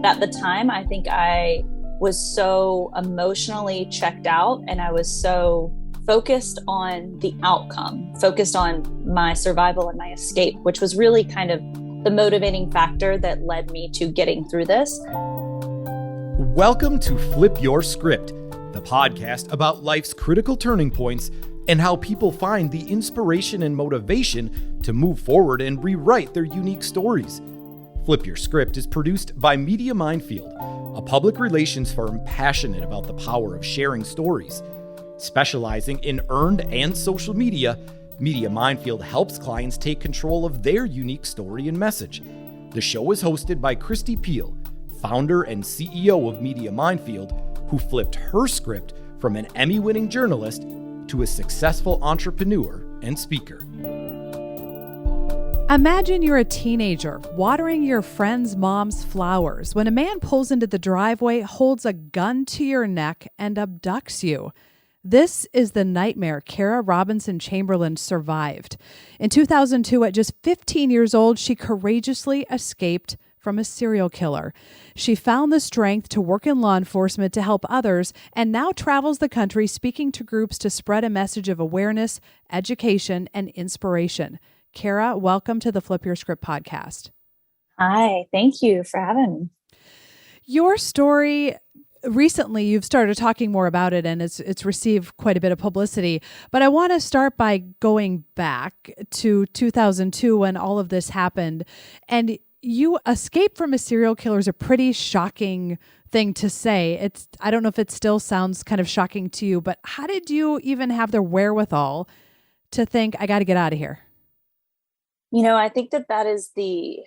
At the time, I think I was so emotionally checked out and I was so focused on the outcome, focused on my survival and my escape, which was really kind of the motivating factor that led me to getting through this. Welcome to Flip Your Script, the podcast about life's critical turning points and how people find the inspiration and motivation to move forward and rewrite their unique stories. Flip Your Script is produced by Media Minefield, a public relations firm passionate about the power of sharing stories. Specializing in earned and social media, Media Minefield helps clients take control of their unique story and message. The show is hosted by Christy Peel, founder and CEO of Media Minefield, who flipped her script from an Emmy-winning journalist to a successful entrepreneur and speaker. Imagine you're a teenager watering your friend's mom's flowers when a man pulls into the driveway, holds a gun to your neck, and abducts you. This is the nightmare Kara Robinson Chamberlain survived. In 2002, at just 15 years old, she courageously escaped from a serial killer. She found the strength to work in law enforcement to help others and now travels the country speaking to groups to spread a message of awareness, education, and inspiration. Kara, welcome to the Flip Your Script podcast. Hi, thank you for having me. Your story, recently you've started talking more about it and it's received quite a bit of publicity, but I want to start by going back to 2002 when all of this happened. And you escape from a serial killer is a pretty shocking thing to say. I don't know if it still sounds kind of shocking to you, but how did you even have the wherewithal to think, I got to get out of here? You know, I think that is the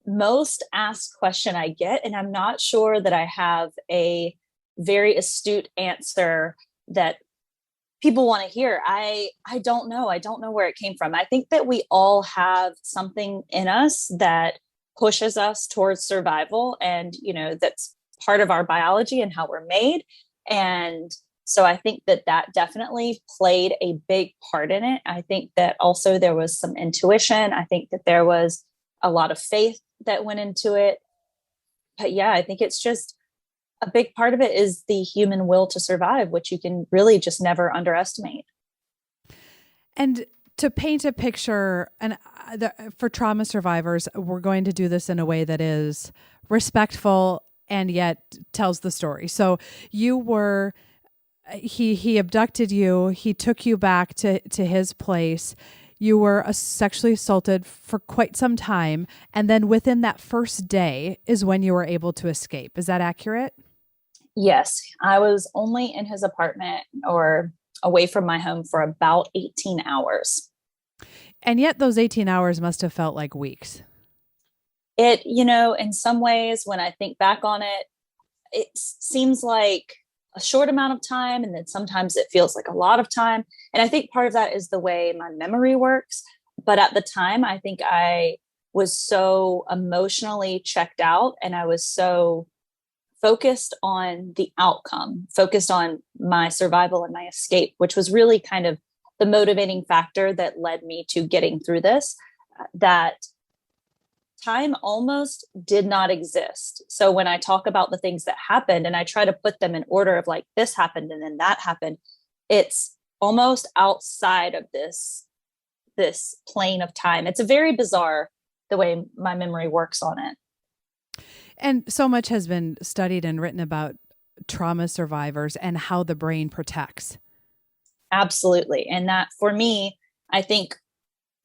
most asked question I get, and I'm not sure that I have a very astute answer that people want to hear. I don't know. I don't know where it came from. I think that we all have something in us that pushes us towards survival, and, you know, that's part of our biology and how we're made. And so I think that definitely played a big part in it. I think that also there was some intuition. I think that there was a lot of faith that went into it. But yeah, I think it's just a big part of it is the human will to survive, which you can really just never underestimate. And to paint a picture, and for trauma survivors, we're going to do this in a way that is respectful and yet tells the story. So you were... He abducted you. He took you back to his place. You were sexually assaulted for quite some time. And then within that first day is when you were able to escape. Is that accurate? Yes. I was only in his apartment or away from my home for about 18 hours. And yet those 18 hours must have felt like weeks. It, you know, in some ways, when I think back on it, it seems like a short amount of time, and then sometimes it feels like a lot of time. And I think part of that is the way my memory works. But at the time, I think I was so emotionally checked out and I was so focused on the outcome, focused on my survival and my escape, which was really kind of the motivating factor that led me to getting through this, that time almost did not exist. So when I talk about the things that happened and I try to put them in order of like this happened and then that happened, it's almost outside of this plane of time. It's a very bizarre the way my memory works on it. And so much has been studied and written about trauma survivors and how the brain protects. Absolutely. And that for me, I think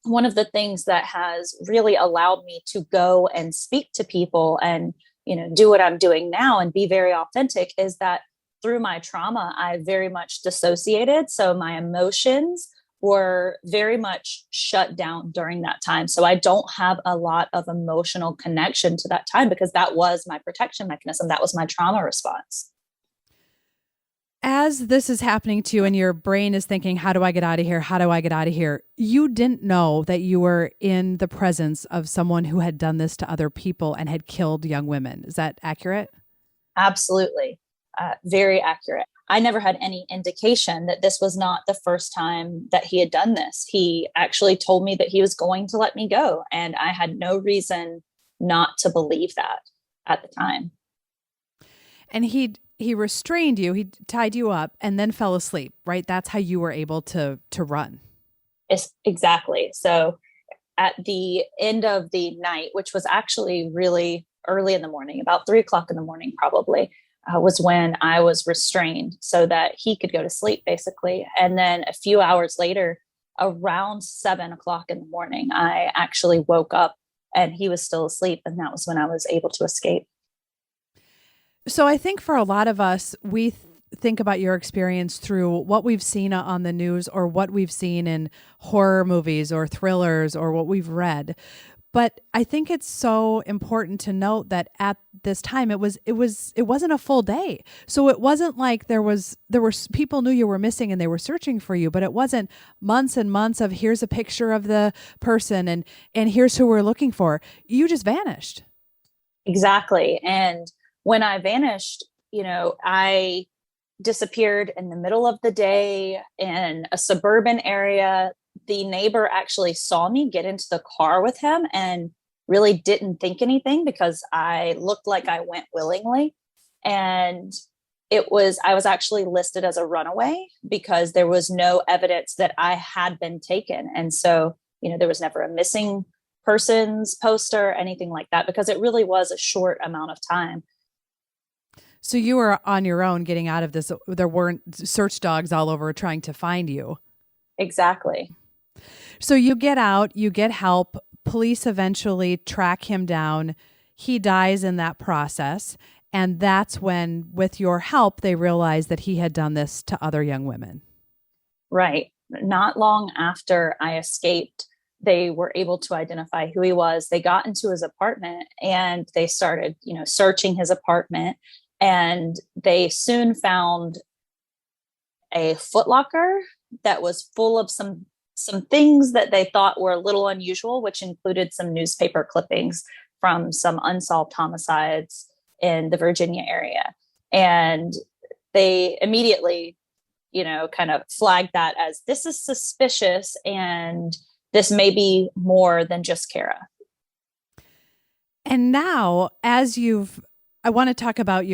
one of the things that has really allowed me to go and speak to people and, you know, do what I'm doing now and be very authentic is that through my trauma, I very much dissociated. So my emotions were very much shut down during that time. So I don't have a lot of emotional connection to that time because that was my protection mechanism. That was my trauma response. As this is happening to you and your brain is thinking, how do I get out of here? How do I get out of here? You didn't know that you were in the presence of someone who had done this to other people and had killed young women. Is that accurate? Absolutely. Very accurate. I never had any indication that this was not the first time that he had done this. He actually told me that he was going to let me go, and I had no reason not to believe that. at the time. And he restrained you, he tied you up and then fell asleep, right? That's how you were able to run. Exactly. So at the end of the night, which was actually really early in the morning, about 3 o'clock in the morning, probably, was when I was restrained so that he could go to sleep, basically. And then a few hours later, around 7 o'clock in the morning, I actually woke up and he was still asleep. And that was when I was able to escape. So I think for a lot of us, we think about your experience through what we've seen on the news or what we've seen in horror movies or thrillers or what we've read. But I think it's so important to note that at this time it wasn't a full day. So it wasn't like there were people knew you were missing and they were searching for you, but it wasn't months and months of here's a picture of the person and here's who we're looking for. You just vanished. Exactly. And when I vanished, I disappeared in the middle of the day in a suburban area. The neighbor actually saw me get into the car with him and really didn't think anything because I looked like I went willingly. And I was actually listed as a runaway because there was no evidence that I had been taken. And so, there was never a missing persons poster, anything like that, because it really was a short amount of time. So you were on your own getting out of this. There weren't search dogs all over trying to find you. Exactly. So you get out, you get help. Police eventually track him down. He dies in that process. And that's when, with your help, they realized that he had done this to other young women. Right. Not long after I escaped, they were able to identify who he was. They got into his apartment and they started, searching his apartment. And they soon found a footlocker that was full of some things that they thought were a little unusual, which included some newspaper clippings from some unsolved homicides in the Virginia area. And they immediately, kind of flagged that as this is suspicious and this may be more than just Kara. And now, I want to talk about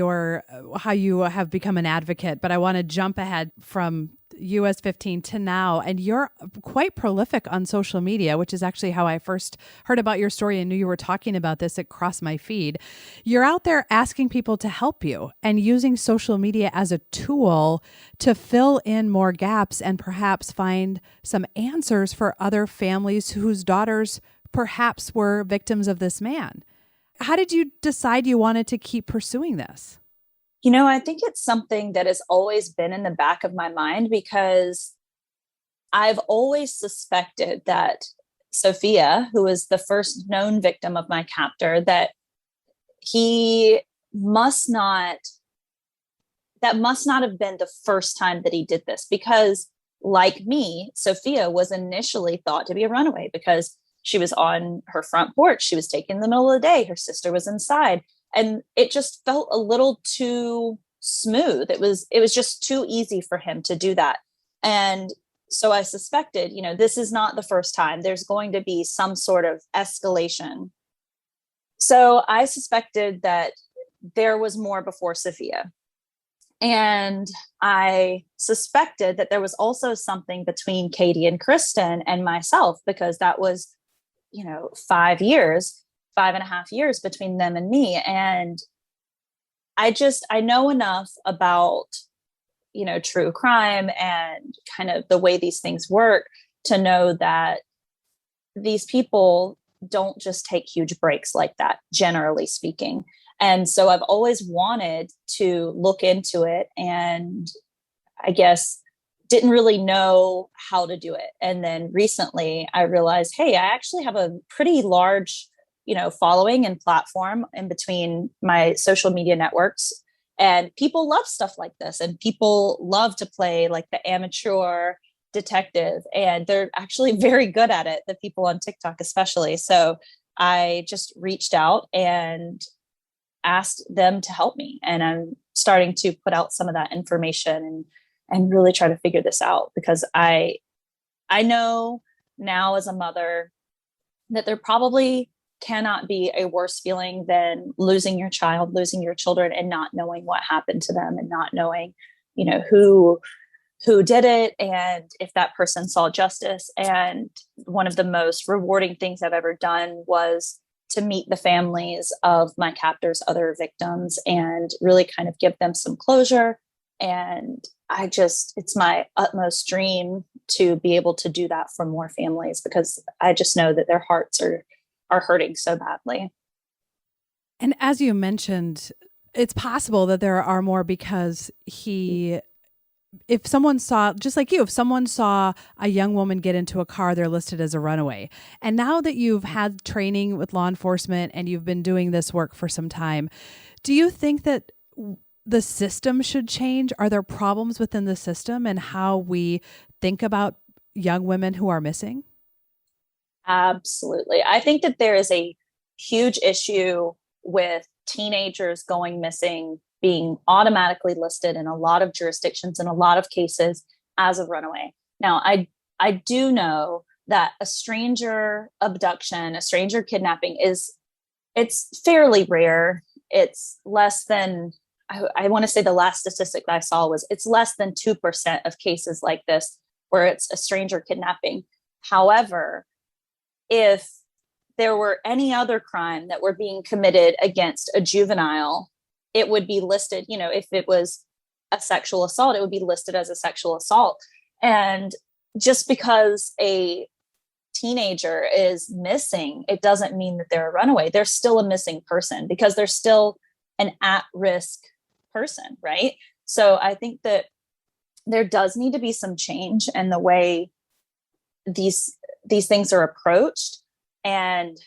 how you have become an advocate, but I want to jump ahead from US 15 to now. And you're quite prolific on social media, which is actually how I first heard about your story and knew you were talking about this. It crossed my feed. You're out there asking people to help you and using social media as a tool to fill in more gaps and perhaps find some answers for other families whose daughters perhaps were victims of this man. How did you decide you wanted to keep pursuing this? I think it's something that has always been in the back of my mind because I've always suspected that Sophia, who was the first known victim of my captor, that must not have been the first time that he did this because, like me, Sophia was initially thought to be a runaway because she was on her front porch. She was taken in the middle of the day. Her sister was inside. And it just felt a little too smooth. It was just too easy for him to do that. And so I suspected, this is not the first time. There's going to be some sort of escalation. So I suspected that there was more before Sophia. And I suspected that there was also something between Katie and Kristen and myself, because that was, 5.5 years between them and me. And I know enough about, true crime and kind of the way these things work to know that these people don't just take huge breaks like that, generally speaking. And so I've always wanted to look into it and I guess didn't really know how to do it. And then recently I realized, hey, I actually have a pretty large, following and platform in between my social media networks. And people love stuff like this. And people love to play like the amateur detective. And they're actually very good at it, the people on TikTok especially. So I just reached out and asked them to help me. And I'm starting to put out some of that information and really try to figure this out because I know now as a mother that there probably cannot be a worse feeling than losing your child, losing your children, and not knowing what happened to them, and not knowing, who did it, and if that person saw justice. And one of the most rewarding things I've ever done was to meet the families of my captor's other victims and really kind of give them some closure. And it's my utmost dream to be able to do that for more families, because I just know that their hearts are hurting so badly. And as you mentioned, it's possible that there are more, because if someone saw, just like you, if someone saw a young woman get into a car, they're listed as a runaway. And now that you've had training with law enforcement and you've been doing this work for some time, do you think that the system should change? Are there problems within the system and how we think about young women who are missing? Absolutely. I think that there is a huge issue with teenagers going missing being automatically listed in a lot of jurisdictions, in a lot of cases, as a runaway. Now, I do know that a stranger abduction, a stranger kidnapping it's fairly rare. It's less than, I want to say the last statistic that I saw was it's less than 2% of cases like this where it's a stranger kidnapping. However, if there were any other crime that were being committed against a juvenile, it would be listed, if it was a sexual assault, it would be listed as a sexual assault. And just because a teenager is missing, it doesn't mean that they're a runaway. They're still a missing person, because they're still an at-risk person, right? So I think that there does need to be some change in the way these things are approached. And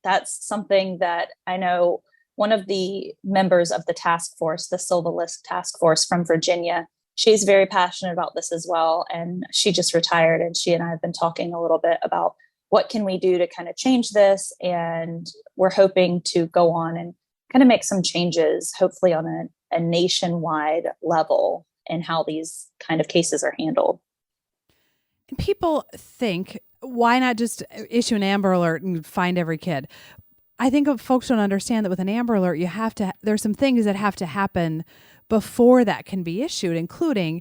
that's something that I know one of the members of the task force, the Silva List task force from Virginia, she's very passionate about this as well. And she just retired, and she and I have been talking a little bit about what can we do to kind of change this. And we're hoping to go on and kind of make some changes, hopefully on a nationwide level, in how these kind of cases are handled. People think, why not just issue an Amber Alert and find every kid? I think folks don't understand that with an Amber Alert, there's some things that have to happen before that can be issued, including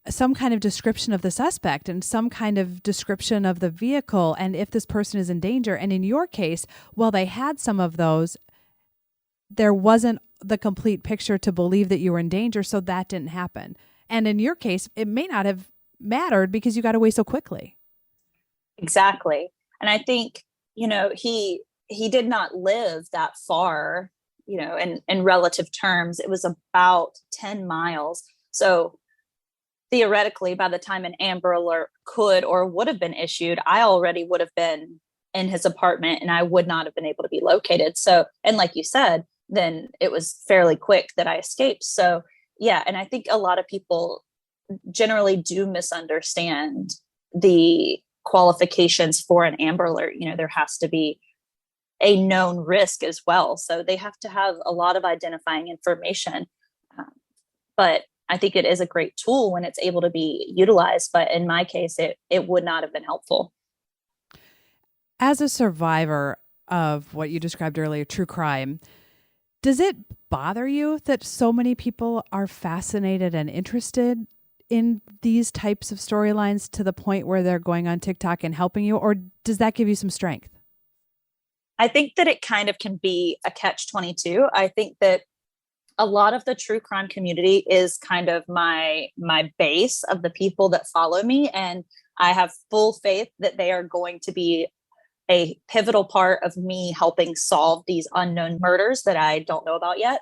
some kind of description of the suspect and some kind of description of the vehicle and if this person is in danger. And in your case, while they had some of those, there wasn't the complete picture to believe that you were in danger, so that didn't happen. And in your case, it may not have mattered because you got away so quickly. Exactly. And I think, he did not live that far, in relative terms. It was about 10 miles. So theoretically, by the time an Amber Alert could or would have been issued, I already would have been in his apartment and I would not have been able to be located. So, and like you said, then it was fairly quick that I escaped. So yeah. And I think a lot of people generally do misunderstand the qualifications for an Amber Alert. There has to be a known risk as well. So they have to have a lot of identifying information. But I think it is a great tool when it's able to be utilized. But in my case, it would not have been helpful. As a survivor of what you described earlier, true crime, does it bother you that so many people are fascinated and interested in these types of storylines to the point where they're going on TikTok and helping you? Or does that give you some strength? I think that it kind of can be a catch-22. I think that a lot of the true crime community is kind of my base of the people that follow me. And I have full faith that they are going to be a pivotal part of me helping solve these unknown murders that I don't know about yet.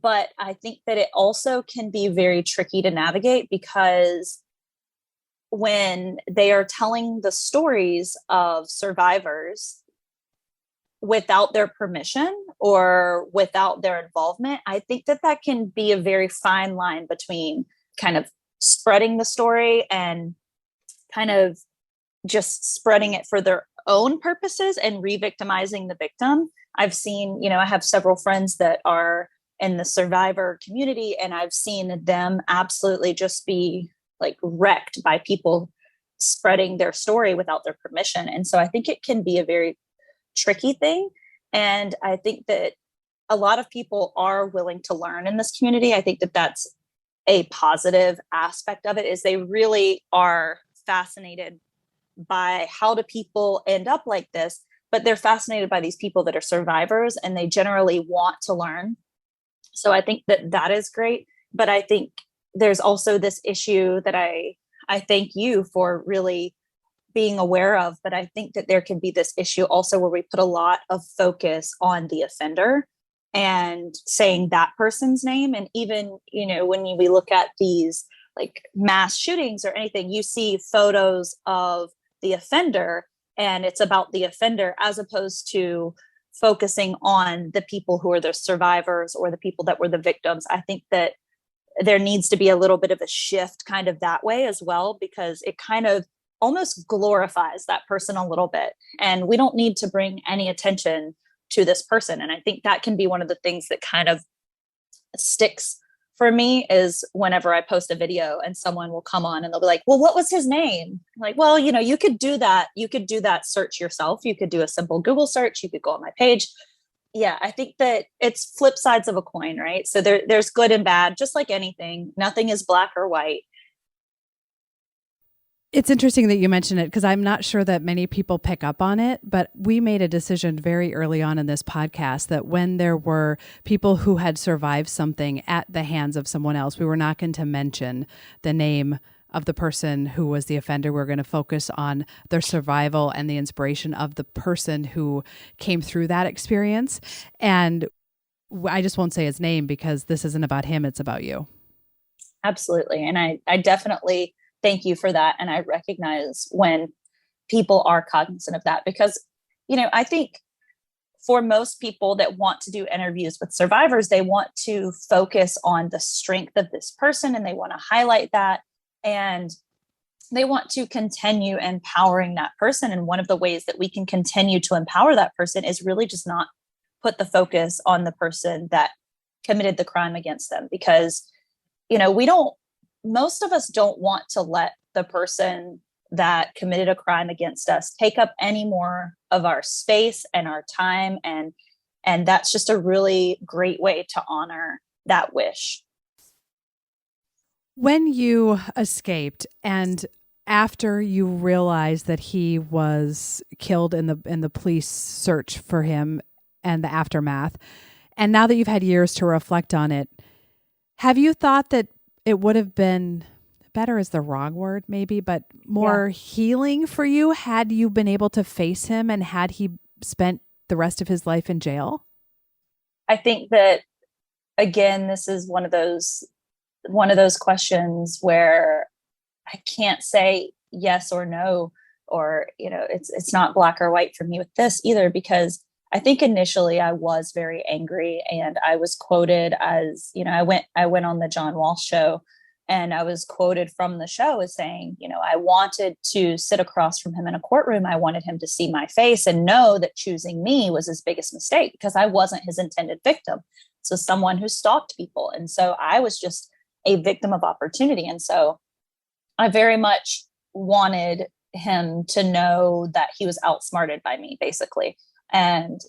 But I think that it also can be very tricky to navigate, because when they are telling the stories of survivors without their permission or without their involvement, I think that can be a very fine line between kind of spreading the story and kind of just spreading it for their own purposes and re-victimizing the victim. I've seen, I have several friends that are in the survivor community, and I've seen them absolutely just be like wrecked by people spreading their story without their permission. And so I think it can be a very tricky thing. And I think that a lot of people are willing to learn in this community. I think that that's a positive aspect of it, is they really are fascinated by how do people end up like this, but they're fascinated by these people that are survivors and they generally want to learn. So I think that that is great. But I think there's also this issue that I thank you for really being aware of, but I think that there can be this issue also where we put a lot of focus on the offender and saying that person's name. And even, when we look at these like mass shootings or anything, you see photos of the offender and it's about the offender as opposed to focusing on the people who are the survivors or the people that were the victims. I think that there needs to be a little bit of a shift kind of that way as well, because it kind of almost glorifies that person a little bit. And we don't need to bring any attention to this person. And I think that can be one of the things that kind of sticks for me, is whenever I post a video and someone will come on and they'll be like, well, what was his name? I'm like, well, you could do that. You could do that search yourself. You could do a simple Google search. You could go on my page. Yeah, I think that it's flip sides of a coin, right? So there's good and bad, just like anything. Nothing is black or white. It's interesting that you mention it, because I'm not sure that many people pick up on it, but we made a decision very early on in this podcast that when there were people who had survived something at the hands of someone else, we were not going to mention the name of the person who was the offender. We're going to focus on their survival and the inspiration of the person who came through that experience. And I just won't say his name because this isn't about him, it's about you. Absolutely. And I definitely thank you for that. And I recognize when people are cognizant of that, because, I think for most people that want to do interviews with survivors, they want to focus on the strength of this person and they want to highlight that. And they want to continue empowering that person. And one of the ways that we can continue to empower that person is really just not put the focus on the person that committed the crime against them. Because, most of us don't want to let the person that committed a crime against us take up any more of our space and our time. And that's just a really great way to honor that wish. When you escaped and after you realized that he was killed in the police search for him and the aftermath, and now that you've had years to reflect on it, have you thought that it would have been, better is the wrong word maybe, but more healing for you had you been able to face him and had he spent the rest of his life in jail? I think that, again, this is one of those questions where I can't say yes or no, or, it's not black or white for me with this either, because I think initially I was very angry and I was quoted as, I went on the John Walsh show and I was quoted from the show as saying, I wanted to sit across from him in a courtroom. I wanted him to see my face and know that choosing me was his biggest mistake because I wasn't his intended victim. So someone who stalked people. And so I was just a victim of opportunity. And so I very much wanted him to know that he was outsmarted by me, basically. And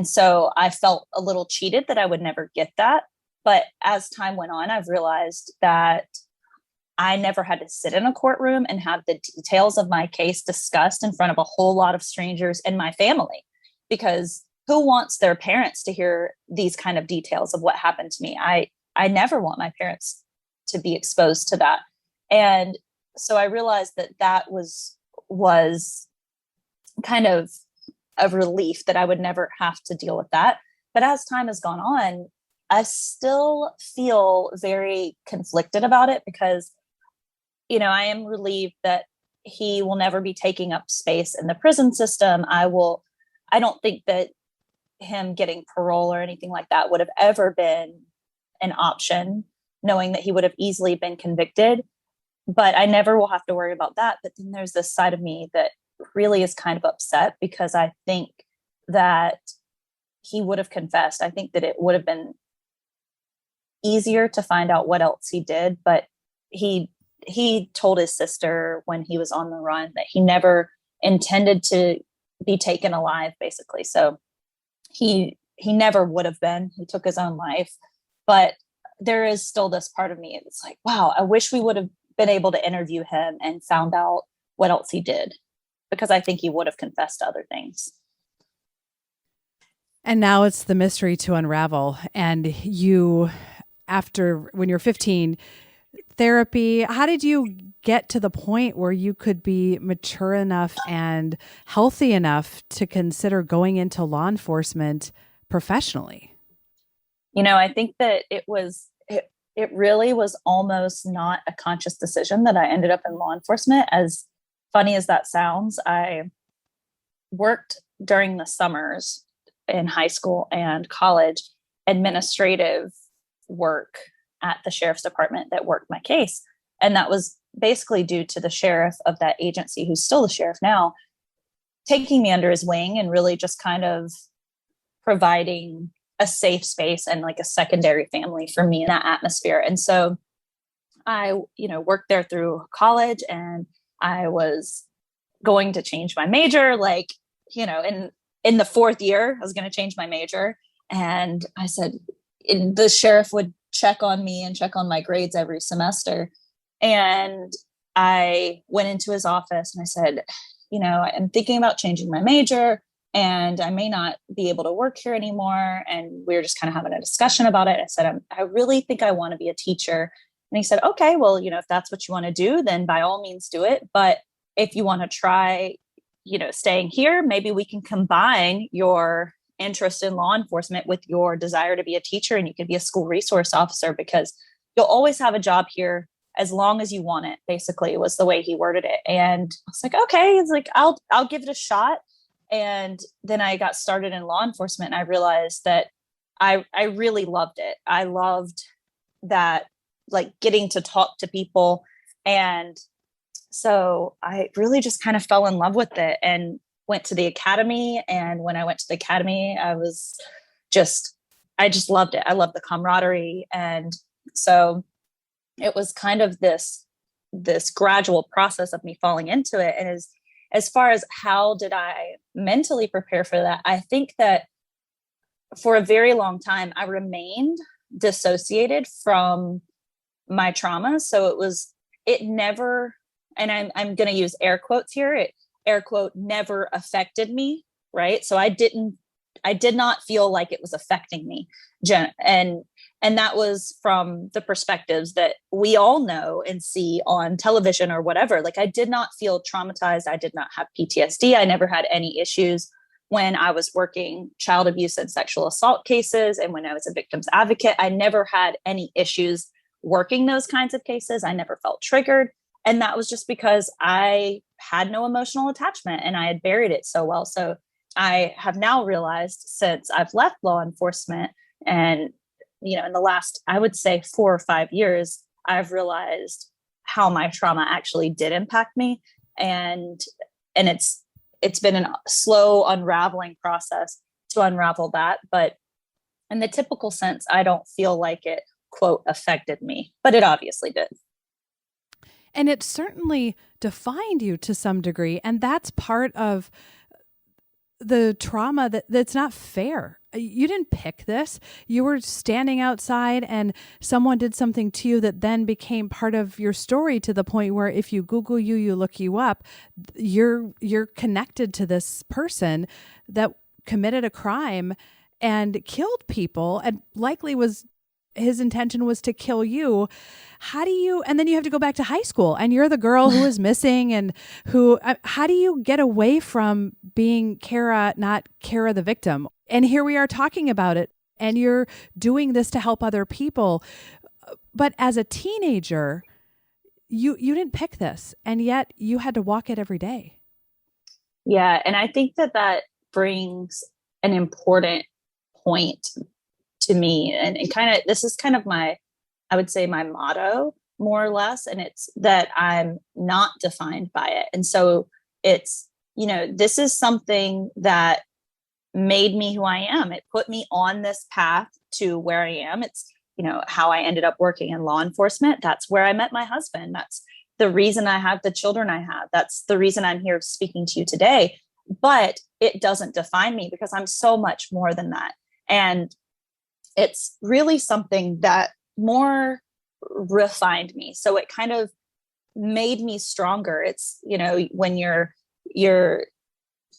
so I felt a little cheated that I would never get that. But as time went on, I've realized that I never had to sit in a courtroom and have the details of my case discussed in front of a whole lot of strangers and my family, because who wants their parents to hear these kind of details of what happened to me? I never want my parents to be exposed to that. And so I realized that was kind of a relief that I would never have to deal with that. But as time has gone on, I still feel very conflicted about it because, I am relieved that he will never be taking up space in the prison system. I don't think that him getting parole or anything like that would have ever been an option, knowing that he would have easily been convicted. But I never will have to worry about that. But then there's this side of me that really is kind of upset because I think that he would have confessed. I think that it would have been easier to find out what else he did. But he told his sister when he was on the run that he never intended to be taken alive, basically. So he never would have been. He took his own life. But there is still this part of me. It's like, wow, I wish we would have been able to interview him and found out what else he did, because I think he would have confessed to other things. And now it's the mystery to unravel. And you, after when you're 15, therapy, how did you get to the point where you could be mature enough and healthy enough to consider going into law enforcement professionally? I think that it really was almost not a conscious decision that I ended up in law enforcement. As funny as that sounds, I worked during the summers in high school and college, administrative work at the sheriff's department that worked my case. And that was basically due to the sheriff of that agency, who's still the sheriff now, taking me under his wing and really just kind of providing a safe space and like a secondary family for me in that atmosphere. And so I, worked there through college, and I was going to change my major, in the fourth year, I was going to change my major. And I said, the sheriff would check on me and check on my grades every semester. And I went into his office and I said, I'm thinking about changing my major and I may not be able to work here anymore. And we were just kind of having a discussion about it. I said, I really think I want to be a teacher. And he said, okay, well, if that's what you want to do, then by all means do it. But if you want to try, staying here, maybe we can combine your interest in law enforcement with your desire to be a teacher, and you could be a school resource officer, because you'll always have a job here as long as you want it, basically, was the way he worded it. And I was like, okay, it's like, I'll give it a shot. And then I got started in law enforcement, and I realized that I really loved it. I loved that, like, getting to talk to people. And so I really just kind of fell in love with it and went to the academy. And when I went to the academy, I just loved it. I loved the camaraderie. And so it was kind of this gradual process of me falling into it. And as far as how did I mentally prepare for that, I think that for a very long time, I remained dissociated from my trauma. So it never, and I'm going to use air quotes here, it air quote, never affected me. Right. So I did not feel like it was affecting me. And that was from the perspectives that we all know and see on television or whatever. Like, I did not feel traumatized. I did not have PTSD. I never had any issues when I was working child abuse and sexual assault cases. And when I was a victim's advocate, I never had any issues working those kinds of cases. I never felt triggered. And that was just because I had no emotional attachment and I had buried it so well. So I have now realized, since I've left law enforcement, and in the last, I would say 4 or 5 years, I've realized how my trauma actually did impact me. And it's been a slow unraveling process to unravel that. But in the typical sense, I don't feel like it, quote, affected me, but it obviously did. And it certainly defined you to some degree. And that's part of the trauma that's not fair. You didn't pick this. You were standing outside and someone did something to you that then became part of your story, to the point where if you Google you look you up, you're connected to this person that committed a crime and killed people, and likely his intention was to kill you. And then you have to go back to high school and you're the girl who is missing, and how do you get away from being Kara, not Kara the victim? And here we are talking about it, and you're doing this to help other people. But as a teenager, you didn't pick this, and yet you had to walk it every day. Yeah. And I think that brings an important point to me. And this is kind of I would say my motto, more or less. And it's that I'm not defined by it. And so it's, this is something that made me who I am. It put me on this path to where I am. It's, how I ended up working in law enforcement. That's where I met my husband. That's the reason I have the children I have. That's the reason I'm here speaking to you today. but it doesn't define me because I'm so much more than that. And it's really something that more refined me. So it kind of made me stronger. It's, when you're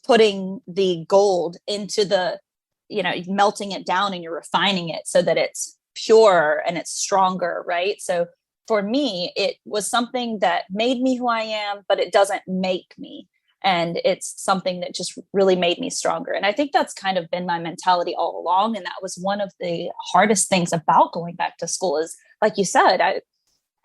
putting the gold into the, melting it down and you're refining it so that it's pure and it's stronger, right? So for me, it was something that made me who I am, but it doesn't make me. And it's something that just really made me stronger. And I think that's kind of been my mentality all along. And that was one of the hardest things about going back to school is, like you said,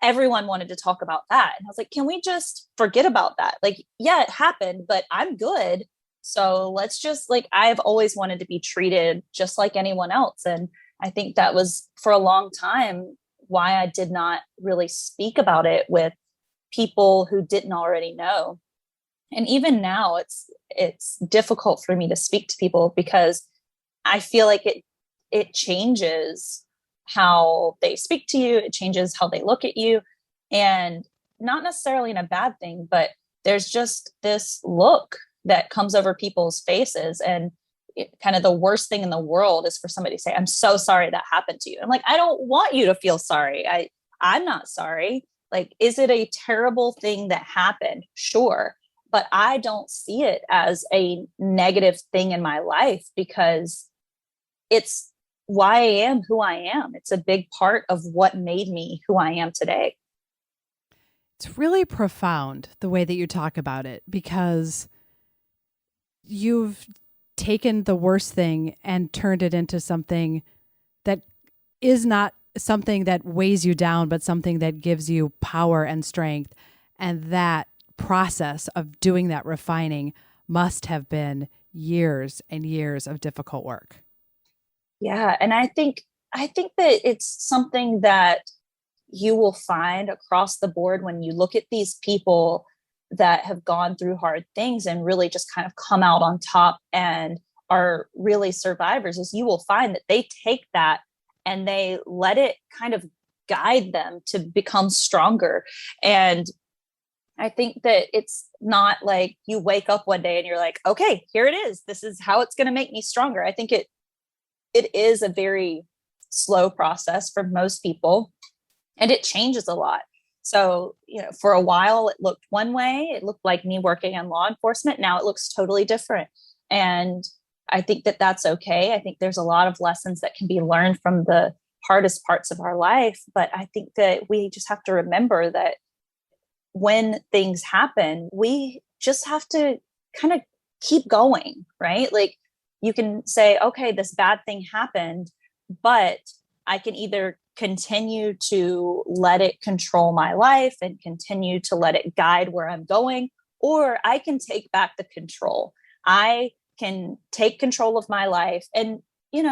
everyone wanted to talk about that. And I was like, can we just forget about that? Like, yeah, it happened, but I'm good. So let's just I've always wanted to be treated just like anyone else. And I think that was for a long time why I did not really speak about it with people who didn't already know. And even now it's difficult for me to speak to people because I feel like it changes how they speak to you. It changes how they look at you, and not necessarily in a bad thing, but there's just this look that comes over people's faces. And kind of the worst thing in the world is for somebody to say, I'm so sorry that happened to you. I'm like, I don't want you to feel sorry. I'm not sorry. Like, is it a terrible thing that happened? Sure. But I don't see it as a negative thing in my life because it's why I am who I am. It's a big part of what made me who I am today. It's really profound the way that you talk about it, because you've taken the worst thing and turned it into something that is not something that weighs you down, but something that gives you power and strength. And that process of doing that refining must have been years and years of difficult work. Yeah. And I think that it's something that you will find across the board when you look at these people that have gone through hard things and really just kind of come out on top and are really survivors, is you will find that they take that and they let it kind of guide them to become stronger. And I think that it's not like you wake up one day and you're like, okay, here it is. This is how it's going to make me stronger. I think it is a very slow process for most people, and it changes a lot. So, for a while it looked one way. It looked like me working in law enforcement. Now it looks totally different. And I think that that's okay. I think there's a lot of lessons that can be learned from the hardest parts of our life. But I think that we just have to remember that when things happen, we just have to kind of keep going, right? Like, you can say, okay, this bad thing happened, but I can either continue to let it control my life and continue to let it guide where I'm going, or I can take back the control. I can take control of my life. And,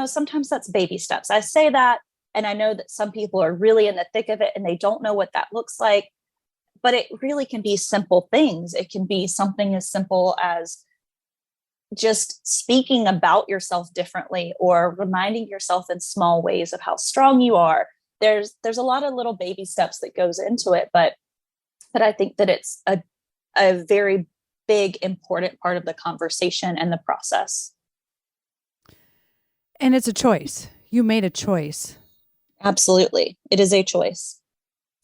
sometimes that's baby steps. I say that, and I know that some people are really in the thick of it and they don't know what that looks like, but it really can be simple things. It can be something as simple as just speaking about yourself differently, or reminding yourself in small ways of how strong you are. There's a lot of little baby steps that goes into it, but I think that it's a very big, important part of the conversation and the process. And it's a choice. You made a choice. Absolutely. It is a choice.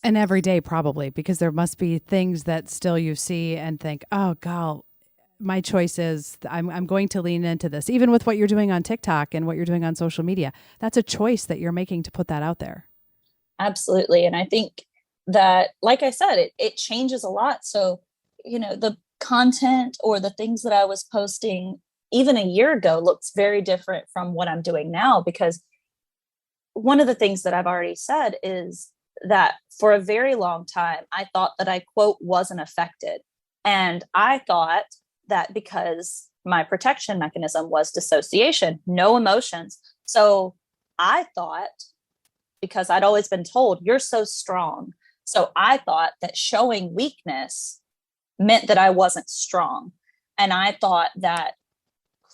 And every day, probably, because there must be things that still you see and think, oh, God, my choice is I'm going to lean into this, even with what you're doing on TikTok and what you're doing on social media. That's a choice that you're making to put that out there. Absolutely. And I think that, like I said, it changes a lot. So, the content or the things that I was posting even a year ago looks very different from what I'm doing now, because one of the things that I've already said is that for a very long time, I thought that I, quote, wasn't affected. And I thought that because my protection mechanism was dissociation, no emotions. So I thought, because I'd always been told, you're so strong. So I thought that showing weakness meant that I wasn't strong. And I thought that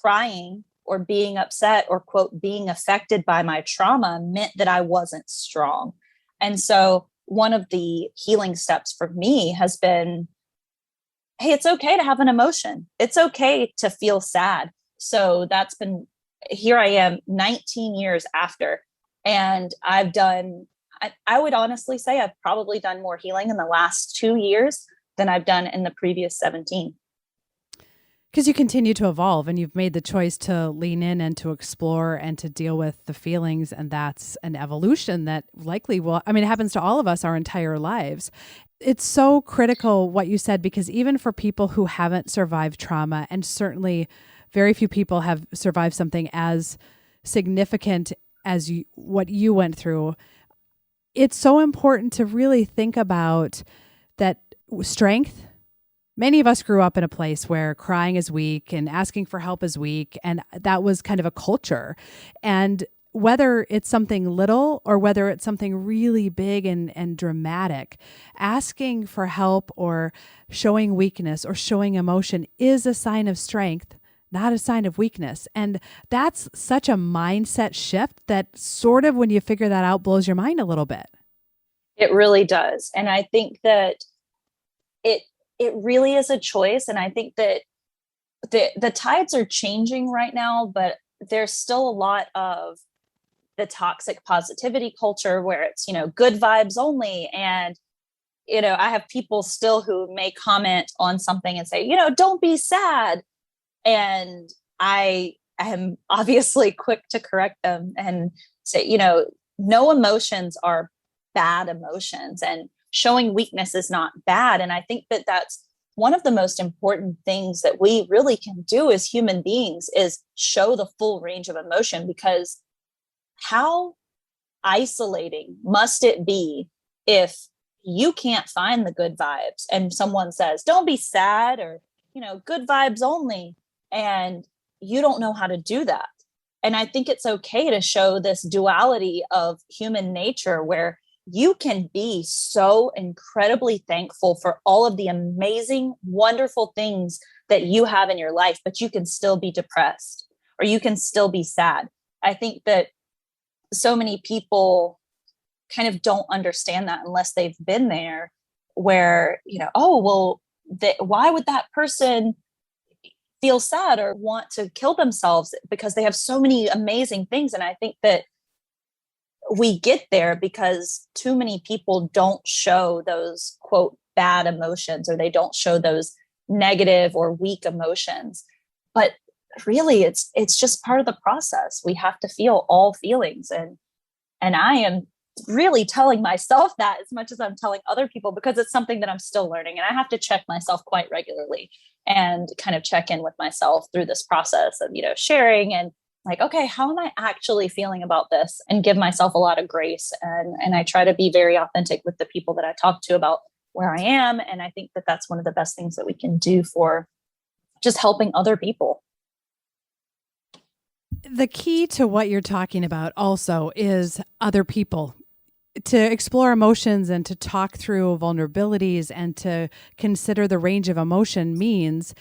crying or being upset or, quote, being affected by my trauma meant that I wasn't strong. And so one of the healing steps for me has been, hey, it's okay to have an emotion. It's okay to feel sad. So that's been, here I am 19 years after, and I would honestly say I've probably done more healing in the last 2 years than I've done in the previous 17. Because you continue to evolve and you've made the choice to lean in and to explore and to deal with the feelings. And that's an evolution that likely it happens to all of us our entire lives. It's so critical what you said, because even for people who haven't survived trauma, and certainly very few people have survived something as significant as what you went through, it's so important to really think about that strength. Many of us grew up in a place where crying is weak and asking for help is weak. And that was kind of a culture. And whether it's something little or whether it's something really big and dramatic, asking for help or showing weakness or showing emotion is a sign of strength, not a sign of weakness. And that's such a mindset shift that sort of, when you figure that out, blows your mind a little bit. It really does. And I think that it really is a choice. And I think that the tides are changing right now, but there's still a lot of the toxic positivity culture where it's, good vibes only. And, I have people still who may comment on something and say, don't be sad. And I am obviously quick to correct them and say, no emotions are bad emotions, and showing weakness is not bad. And I think that that's one of the most important things that we really can do as human beings, is show the full range of emotion, because how isolating must it be if you can't find the good vibes and someone says, don't be sad, or, good vibes only, and you don't know how to do that. And I think it's okay to show this duality of human nature where you can be so incredibly thankful for all of the amazing, wonderful things that you have in your life, but you can still be depressed or you can still be sad. I think that so many people kind of don't understand that unless they've been there, where, why would that person feel sad or want to kill themselves because they have so many amazing things. And I think that we get there because too many people don't show those, quote, bad emotions, or they don't show those negative or weak emotions. But really, it's just part of the process. We have to feel all feelings. And I am really telling myself that as much as I'm telling other people, because it's something that I'm still learning. And I have to check myself quite regularly and kind of check in with myself through this process of, sharing and like, okay, how am I actually feeling about this, and give myself a lot of grace. And I try to be very authentic with the people that I talk to about where I am. And I think that that's one of the best things that we can do for just helping other people. The key to what you're talking about also is other people. To explore emotions and to talk through vulnerabilities and to consider the range of emotion means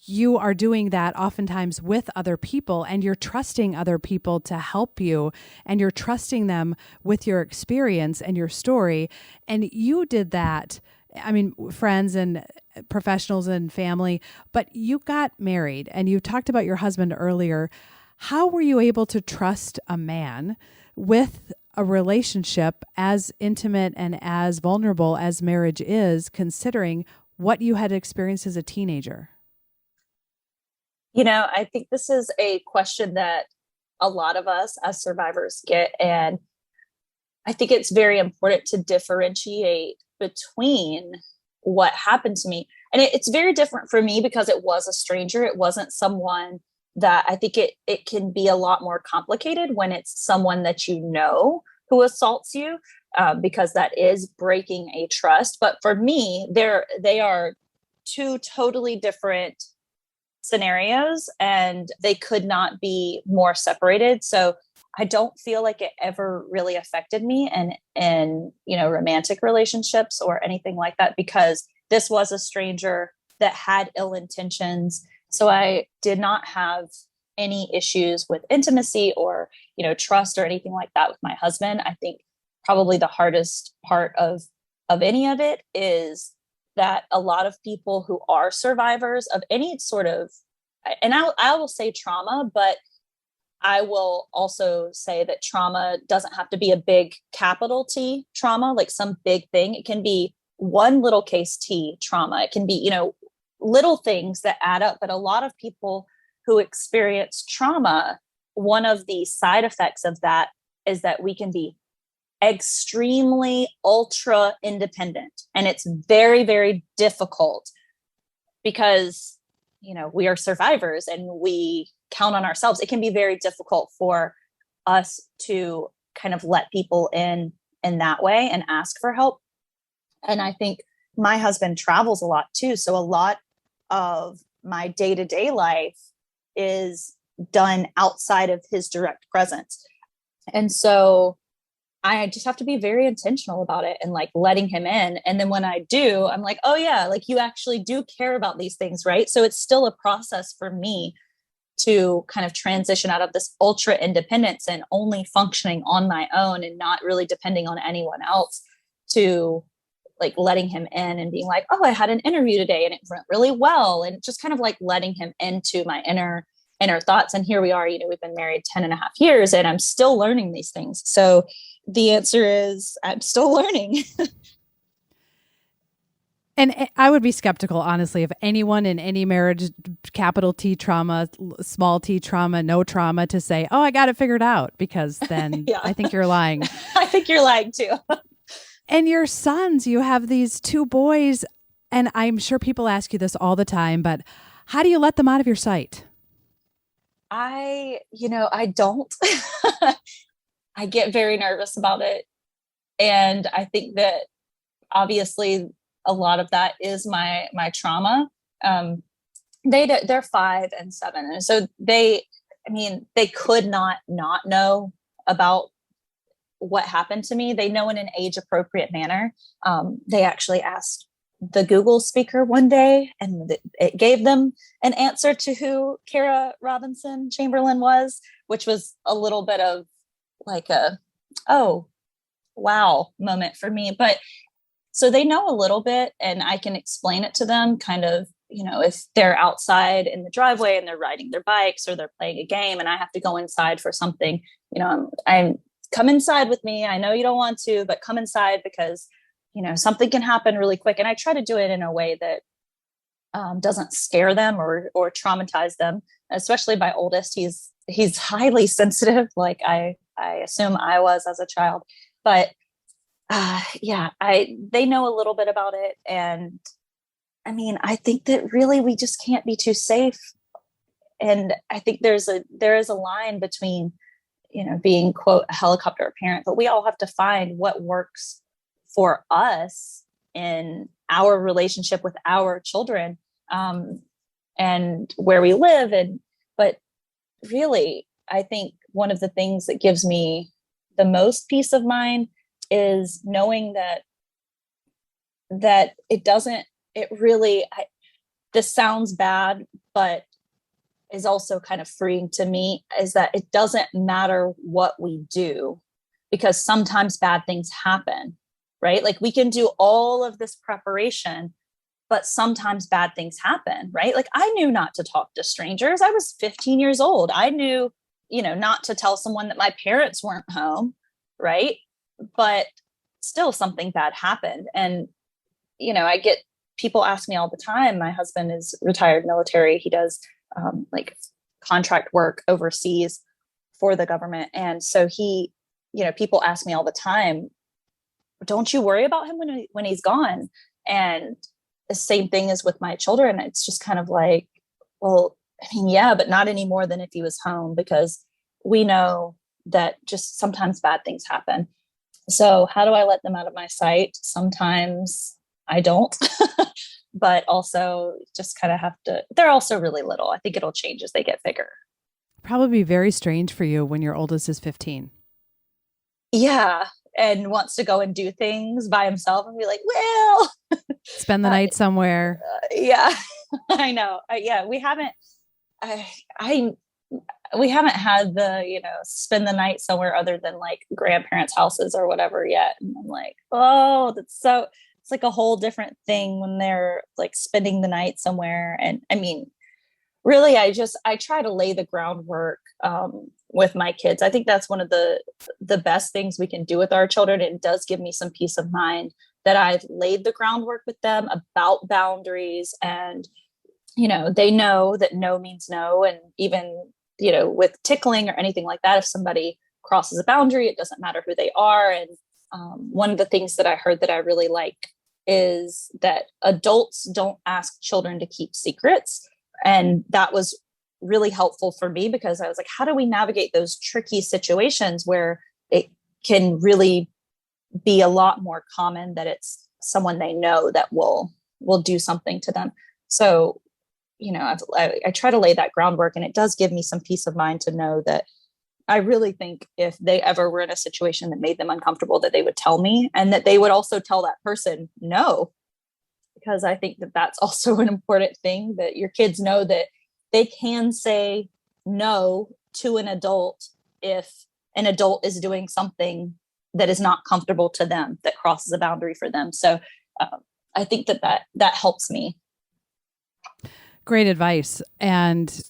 you are doing that oftentimes with other people, and you're trusting other people to help you, and you're trusting them with your experience and your story. And you did that. I mean, friends and professionals and family, but you got married and you talked about your husband earlier. How were you able to trust a man with a relationship as intimate and as vulnerable as marriage is, considering what you had experienced as a teenager? I think this is a question that a lot of us as survivors get. And I think it's very important to differentiate between what happened to me. And it's very different for me because it was a stranger. It wasn't someone that, I think it can be a lot more complicated when it's someone that who assaults you, because that is breaking a trust. But for me, they are two totally different scenarios, and they could not be more separated. So I don't feel like it ever really affected me in romantic relationships or anything like that, because this was a stranger that had ill intentions. So I did not have any issues with intimacy or, trust or anything like that with my husband. I think probably the hardest part of any of it is that a lot of people who are survivors of any sort of, and I will say trauma, but I will also say that trauma doesn't have to be a big capital T trauma, like some big thing. It can be one little case T trauma. It can be, little things that add up. But a lot of people who experience trauma, one of the side effects of that is that we can be extremely ultra independent. And it's very, very difficult because, we are survivors and we count on ourselves. It can be very difficult for us to kind of let people in that way and ask for help. And I think my husband travels a lot too. So a lot of my day-to-day life is done outside of his direct presence. And so I just have to be very intentional about it and like letting him in. And then when I do, I'm like, oh yeah, like you actually do care about these things, right? So it's still a process for me to kind of transition out of this ultra independence and only functioning on my own and not really depending on anyone else, to like letting him in and being like, oh, I had an interview today and it went really well. And just kind of like letting him into my inner thoughts. And here we are, we've been married 10 and a half years and I'm still learning these things. So the answer is I'm still learning. And I would be skeptical, honestly, of anyone in any marriage, capital T trauma, small t trauma, no trauma, to say, oh, I got it figured out, because then Yeah. I think you're lying. I think you're lying too. And your sons, you have these two boys, and I'm sure people ask you this all the time, but how do you let them out of your sight? I don't. I get very nervous about it. And I think that obviously a lot of that is my trauma. They're 5 and 7. And so they could not know about what happened to me. They know in an age appropriate manner. They actually asked the Google speaker one day and it gave them an answer to who Kara Robinson Chamberlain was, which was a little bit of like oh, wow moment for me. But so they know a little bit and I can explain it to them kind of, if they're outside in the driveway and they're riding their bikes or they're playing a game and I have to go inside for something, I'm come inside with me. I know you don't want to, but come inside because, something can happen really quick. And I try to do it in a way that doesn't scare them or traumatize them, especially my oldest. He's highly sensitive. Like I assume I was as a child, but they know a little bit about it. And I think that really we just can't be too safe. And I think there is a line between, being quote a helicopter parent, but we all have to find what works for us in our relationship with our children, and where we live. But really, I think one of the things that gives me the most peace of mind is knowing that this sounds bad, but is also kind of freeing to me, is that it doesn't matter what we do, because sometimes bad things happen, right? Like we can do all of this preparation, but sometimes bad things happen, right? Like I knew not to talk to strangers. I was 15 years old. I knew, not to tell someone that my parents weren't home, right? But still something bad happened. And, I get people ask me all the time. My husband is retired military. He does like contract work overseas for the government. And so people ask me all the time, don't you worry about him when he's gone? And the same thing is with my children. It's just kind of like, well, yeah, but not any more than if he was home, because we know that just sometimes bad things happen. So how do I let them out of my sight? Sometimes I don't, but also just kind of have to, they're also really little. I think it'll change as they get bigger. Probably be very strange for you when your oldest is 15. Yeah. And wants to go and do things by himself and be like, well, spend the night somewhere. Yeah, I know. We haven't, we haven't had the, spend the night somewhere other than like grandparents' houses or whatever yet. And I'm like, oh, that's it's like a whole different thing when they're like spending the night somewhere. And I mean, really, I try to lay the groundwork with my kids. I think that's one of the best things we can do with our children. It does give me some peace of mind that I've laid the groundwork with them about boundaries, and they know that no means no. And even with tickling or anything like that, if somebody crosses a boundary, it doesn't matter who they are. And one of the things that I heard that I really like is that adults don't ask children to keep secrets. And that was really helpful for me, because I was like, how do we navigate those tricky situations where it can really be a lot more common that it's someone they know that will do something to them. So, I try to lay that groundwork, and it does give me some peace of mind to know that I really think if they ever were in a situation that made them uncomfortable, that they would tell me, and that they would also tell that person no, because I think that that's also an important thing, that your kids know that they can say no to an adult if an adult is doing something that is not comfortable to them, that crosses a boundary for them. So I think that helps me. Great advice. And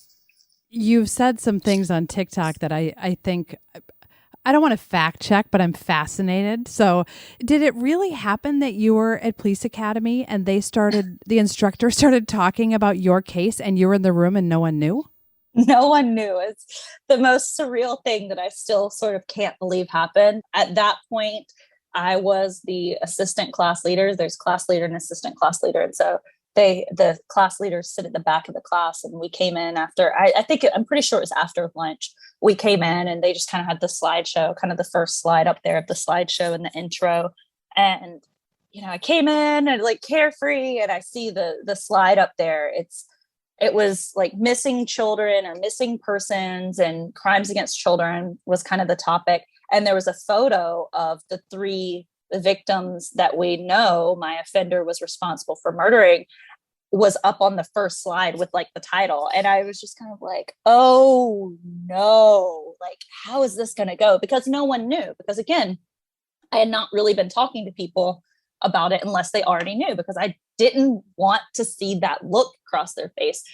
you've said some things on TikTok that I think, I don't want to fact check, but I'm fascinated. So did it really happen that you were at police academy and the instructor started talking about your case and you were in the room and no one knew? No one knew. It's the most surreal thing that I still sort of can't believe happened. At that point, I was the assistant class leader. There's class leader and assistant class leader. And so the class leaders sit at the back of the class, and we came in after, I'm pretty sure it was after lunch. We came in and they just kind of had the slideshow, kind of the first slide up there of the slideshow in the intro. And, I came in and like carefree, and I see the slide up there. It was like missing children or missing persons, and crimes against children was kind of the topic. And there was a photo of the 3 victims that we know my offender was responsible for murdering, was up on the first slide with like the title. And I was just kind of like, oh no, like, how is this going to go? Because no one knew, because again, I had not really been talking to people about it unless they already knew, because I didn't want to see that look across their face.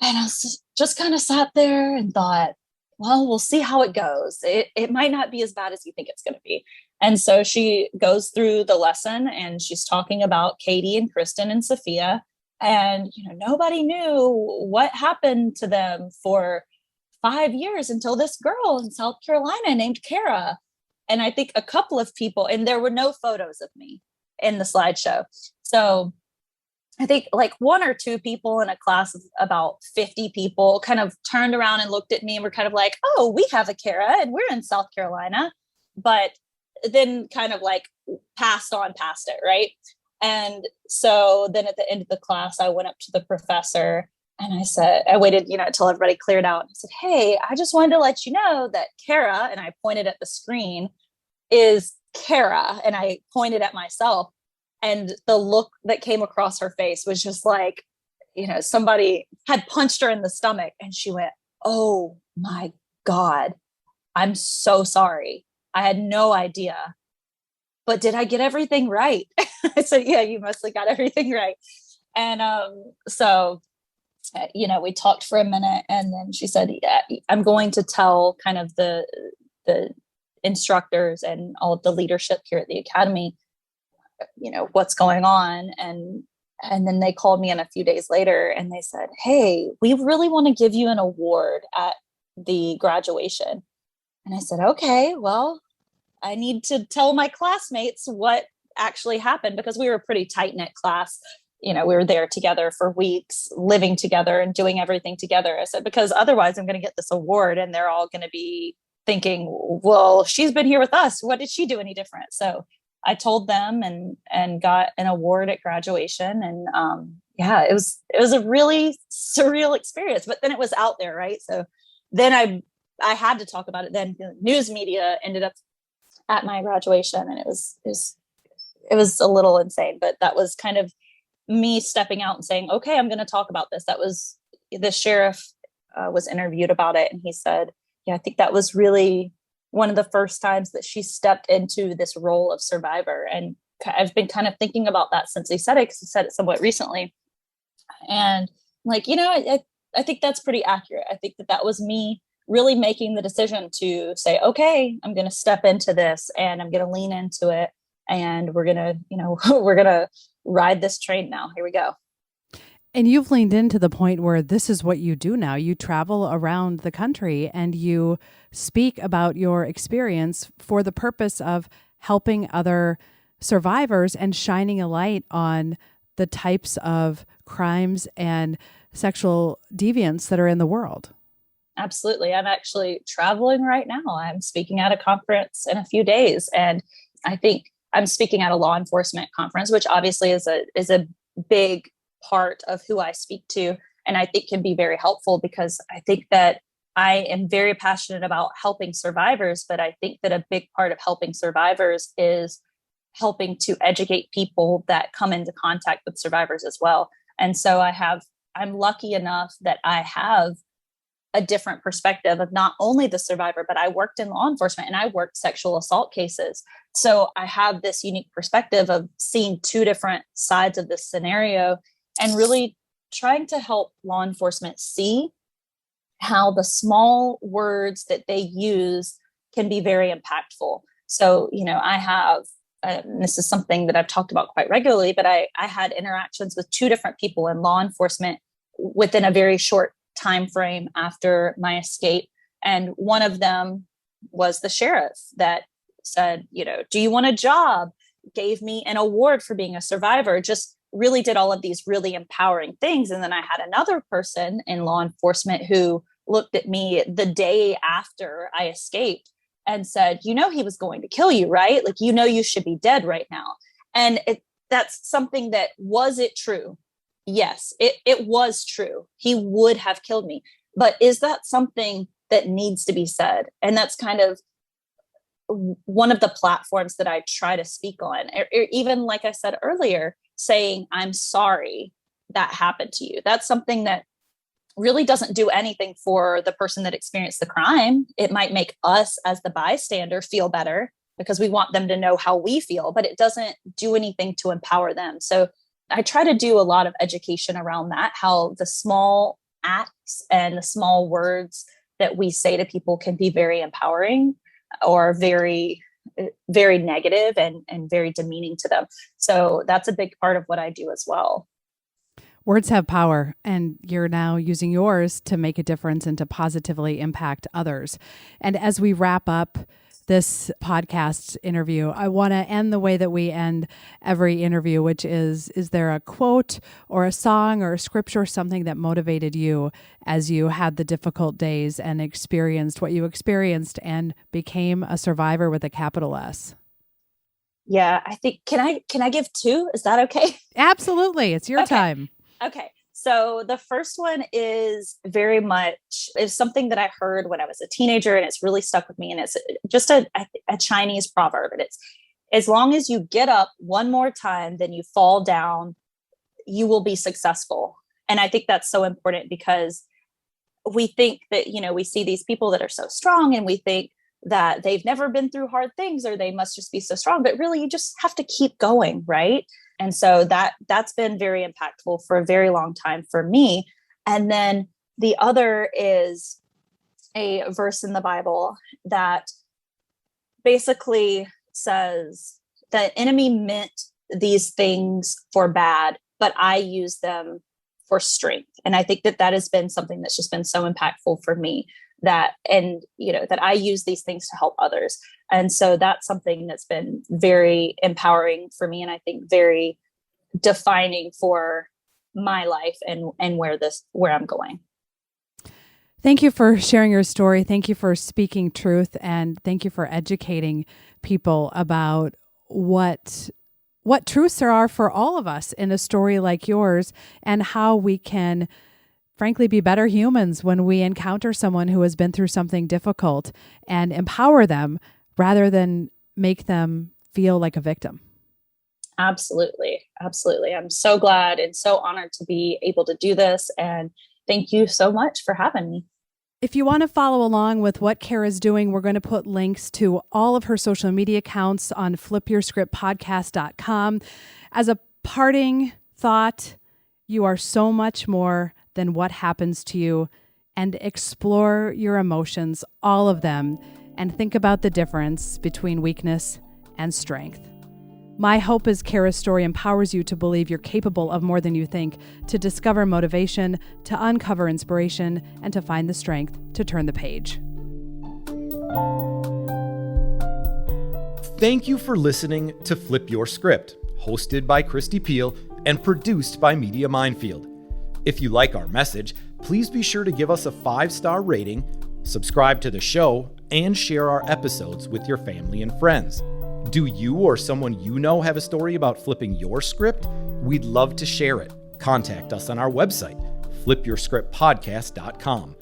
And I was just kind of sat there and thought, well, we'll see how it goes. It might not be as bad as you think it's going to be. And so she goes through the lesson, and she's talking about Katie and Kristen and Sophia. And, nobody knew what happened to them for 5 years until this girl in South Carolina named Kara. And I think a couple of people, and there were no photos of me in the slideshow. So I think like 1 or 2 people in a class of about 50 people kind of turned around and looked at me and were kind of like, oh, we have a Kara and we're in South Carolina. But then kind of like passed it, right? And so then at the end of the class, I went up to the professor and I waited, until everybody cleared out. I said, hey, I just wanted to let you know that Kara, and I pointed at the screen, is Kara. And I pointed at myself. And the look that came across her face was just like, somebody had punched her in the stomach. And she went, oh my God, I'm so sorry. I had no idea. But did I get everything right? I said, yeah, you mostly got everything right. And so, we talked for a minute, and then she said, yeah, I'm going to tell kind of the instructors and all of the leadership here at the academy, what's going on. And then they called me in a few days later and they said, hey, we really want to give you an award at the graduation. And I said, okay, well, I need to tell my classmates what actually happened, because we were a pretty tight-knit class. We were there together for weeks, living together and doing everything together. I said, because otherwise I'm going to get this award and they're all going to be thinking, well, she's been here with us. What did she do any different? So I told them and got an award at graduation. And it was a really surreal experience, but then it was out there. Right. So then I had to talk about it. Then news media ended up at my graduation, and it was a little insane, but that was kind of me stepping out and saying, okay, I'm going to talk about this. That was the sheriff was interviewed about it. And he said, yeah, I think that was really one of the first times that she stepped into this role of survivor. And I've been kind of thinking about that since he said it, because he said it somewhat recently. And like, I think that's pretty accurate. I think that was me really making the decision to say, okay, I'm going to step into this and I'm going to lean into it. And we're going to, we're going to ride this train now. Here we go. And you've leaned into the point where this is what you do now. You travel around the country and you speak about your experience for the purpose of helping other survivors and shining a light on the types of crimes and sexual deviance that are in the world. Absolutely. I'm actually traveling right now. I'm speaking at a conference in a few days. And I think I'm speaking at a law enforcement conference, which obviously is a big part of who I speak to. And I think can be very helpful, because I think that I am very passionate about helping survivors, but I think that a big part of helping survivors is helping to educate people that come into contact with survivors as well. And so I'm lucky enough that I have a different perspective of not only the survivor, but I worked in law enforcement and I worked sexual assault cases. So I have this unique perspective of seeing two different sides of this scenario and really trying to help law enforcement see how the small words that they use can be very impactful. So, I have, this is something that I've talked about quite regularly, but I had interactions with two different people in law enforcement within a very short time frame after my escape. And one of them was the sheriff that said, do you want a job? Gave me an award for being a survivor, just really did all of these really empowering things. And then I had another person in law enforcement who looked at me the day after I escaped and said, he was going to kill you, right? Like, you should be dead right now. And that's something that, was it true? Yes, it was true. He would have killed me. But is that something that needs to be said? And that's kind of one of the platforms that I try to speak on. Even like I said earlier, saying, I'm sorry that happened to you. That's something that really doesn't do anything for the person that experienced the crime. It might make us as the bystander feel better because we want them to know how we feel, but it doesn't do anything to empower them. So I try to do a lot of education around that, how the small acts and the small words that we say to people can be very empowering or very, very negative and very demeaning to them. So that's a big part of what I do as well. Words have power, and you're now using yours to make a difference and to positively impact others. And as we wrap up this podcast interview, I want to end the way that we end every interview, which is there a quote or a song or a scripture or something that motivated you as you had the difficult days and experienced what you experienced and became a survivor with a capital S? Yeah, I think, can I give two? Is that okay? Absolutely. It's your time. Okay. So the first one is very much is something that I heard when I was a teenager, and it's really stuck with me. And it's just a Chinese proverb. And it's, as long as you get up one more time than you fall down, you will be successful. And I think that's so important, because we think that, we see these people that are so strong and we think that they've never been through hard things or they must just be so strong, but really you just have to keep going. Right. And so that's been very impactful for a very long time for me. And then the other is a verse in the Bible that basically says, the enemy meant these things for bad, but I use them for strength. And I think that has been something that's just been so impactful for me, that I use these things to help others. And so that's something that's been very empowering for me. And I think very defining for my life and where I'm going. Thank you for sharing your story. Thank you for speaking truth. And thank you for educating people about what truths there are for all of us in a story like yours, and how we can frankly be better humans when we encounter someone who has been through something difficult, and empower them rather than make them feel like a victim. Absolutely. Absolutely. I'm so glad and so honored to be able to do this. And thank you so much for having me. If you want to follow along with what Kara's doing, we're going to put links to all of her social media accounts on flipyourscriptpodcast.com. As a parting thought, you are so much more than what happens to you, and explore your emotions, all of them, and think about the difference between weakness and strength. My hope is Kara's story empowers you to believe you're capable of more than you think, to discover motivation, to uncover inspiration, and to find the strength to turn the page. Thank you for listening to Flip Your Script, hosted by Christy Peel and produced by Media Minefield. If you like our message, please be sure to give us a 5-star rating, subscribe to the show, and share our episodes with your family and friends. Do you or someone you know have a story about flipping your script? We'd love to share it. Contact us on our website, flipyourscriptpodcast.com.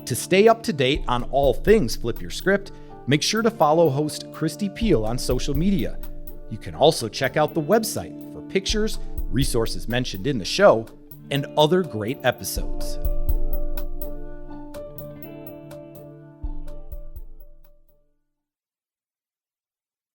To stay up to date on all things Flip Your Script, make sure to follow host Christy Peel on social media. You can also check out the website for pictures, resources mentioned in the show, and other great episodes.